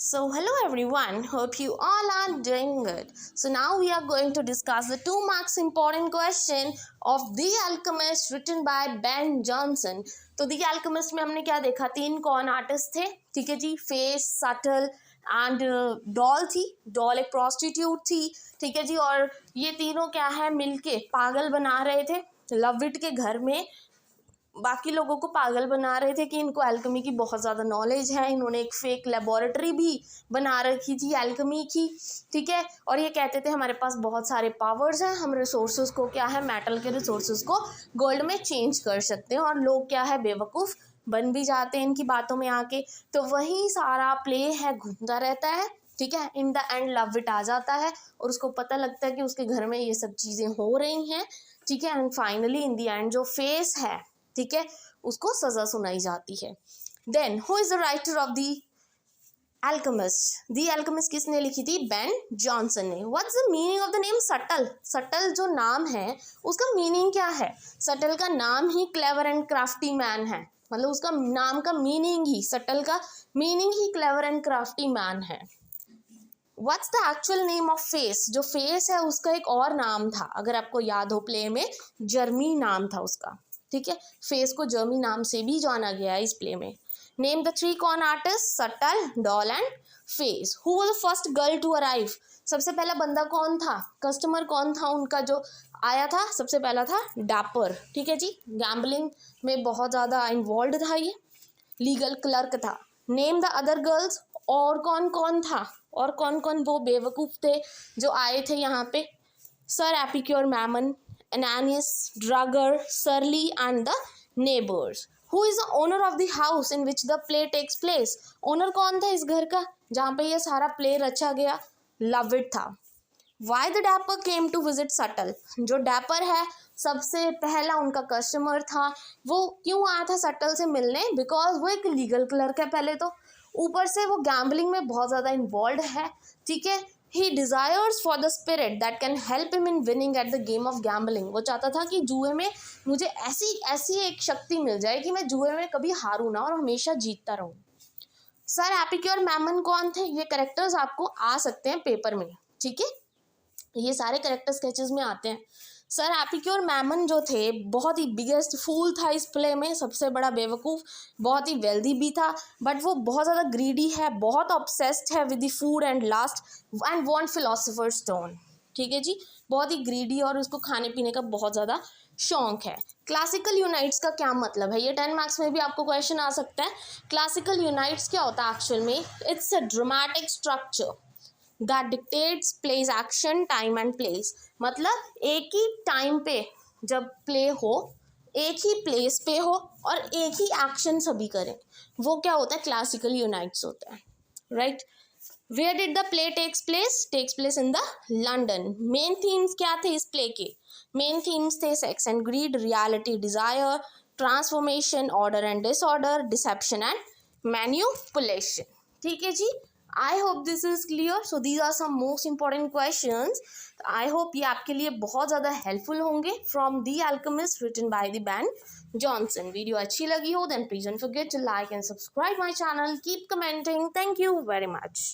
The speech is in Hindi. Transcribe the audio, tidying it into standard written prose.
So hello everyone, hope you all are doing good. So now we are going to discuss the 2 marks important question of The Alchemist written by Ben Jonson. तो The Alchemist में हमने क्या देखा, 3 कौन आर्टिस्ट थे, ठीक है जी, फेस, सटल एंड डॉल थी। डॉल एक प्रोस्टिट्यूट थी, ठीक है जी, और ये तीनों क्या है मिलके पागल बना रहे थे लविट के घर में, बाकी लोगों को पागल बना रहे थे कि इनको एल्केमी की बहुत ज़्यादा नॉलेज है। इन्होंने एक फेक लेबोरेटरी भी बना रखी थी एल्केमी की, ठीक है, और ये कहते थे हमारे पास बहुत सारे पावर्स हैं, हम रिसोर्सेज को क्या है, मेटल के रिसोर्सेज को गोल्ड में चेंज कर सकते हैं, और लोग क्या है बेवकूफ़ बन भी जाते हैं इनकी बातों में आके। तो वही सारा प्ले है, घूमता रहता है, ठीक है। इन द एंड लविट आ जाता है और उसको पता लगता है कि उसके घर में ये सब चीज़ें हो रही हैं, ठीक है। And finally in the end जो फेस है, ठीक है, उसको सजा सुनाई जाती है। Then who is the writer of the Alchemist? The Alchemist किसने लिखी थी? बेन जॉनसन ने। What's the meaning of the name Subtle? Subtle जो नाम है उसका मीनिंग क्या है? सटल का नाम ही क्लेवर एंड क्राफ्टी मैन है, मतलब उसका नाम का मीनिंग ही, सटल का मीनिंग ही क्लेवर एंड क्राफ्टी मैन है। What's the actual name of Face? जो फेस है उसका एक और नाम था, अगर आपको याद हो, प्ले में जर्मी नाम था उसका, ठीक है। फेस को जर्मी नाम से भी जाना गया है इस प्ले में। Name the 3 con artist, Subtle, Doll and Face. Who was the first girl to arrive? सबसे पहला बंदा कौन था, कस्टमर कौन था उनका जो आया था? सबसे पहला था डैपर, ठीक है जी, गैम्बलिंग में बहुत ज़्यादा इन्वॉल्व था, ये लीगल क्लर्क था। नेम द अदर गर्ल्स, और कौन कौन था, और कौन कौन वो बेवकूफ़ थे जो आए थे यहाँ पे? Sir Epicure Mammon, Ananias, Drugger, Surly and the neighbors. Who is the owner of the house in which the play takes place? Owner कौन था इस घर का जहाँ पे ये सारा प्ले रचा गया? लविट था। Why the dapper came to visit Subtle? जो डैपर है सबसे पहला उनका कस्टमर था, वो क्यों आया था सटल से मिलने? बिकॉज वो एक लीगल क्लर्क है पहले तो, ऊपर से वो गैम्बलिंग में बहुत ज़्यादा इन्वॉल्व है, ठीक है। He desires for the spirit that can help him in winning at the game of gambling. वो चाहता था कि जुए में मुझे ऐसी एक शक्ति मिल जाए कि मैं जुए में कभी हारूं ना और हमेशा जीतता रहूं। सर एपिक्योर मैमन कौन थे? ये कैरेक्टर्स आपको आ सकते हैं पेपर में, ठीक है, ये सारे कैरेक्टर स्केचेस में आते हैं। सर एपिक्योर मैमन जो थे बहुत ही बिगेस्ट फूल था इस प्ले में, सबसे बड़ा बेवकूफ़, बहुत ही वेल्दी भी था, बट वो बहुत ज़्यादा ग्रीडी है, बहुत ऑब्सेस्ड है with the food and last and want philosopher stone, ठीक है जी, बहुत ही ग्रीडी और उसको खाने पीने का बहुत ज़्यादा शौक है। क्लासिकल यूनाइट्स का क्या मतलब है? ये 10 मार्क्स में भी आपको क्वेश्चन आ सकता है। क्लासिकल यूनाइट्स क्या होता है एक्चुअल में? It's a dramatic structure that dictates plays action, time and place. मतलब एक ही टाइम पे जब प्ले हो, एक ही प्लेस पे हो और एक ही एक्शन सभी करें, वो क्या होता है? क्लासिकल यूनाइट्स होता है, right. Where did the play takes place in the London. Main themes क्या थे इस प्ले के? मेन थीम्स थे sex and greed, reality, desire, transformation, order and disorder, deception and manipulation, ठीक है जी। I hope this is clear. So these are some most important questions. I hope ये आपके लिए बहुत ज़्यादा helpful होंगे from The Alchemist written by the Ben Jonson. Video अच्छी लगी हो then please don't forget to like and subscribe my channel. Keep commenting. Thank you very much.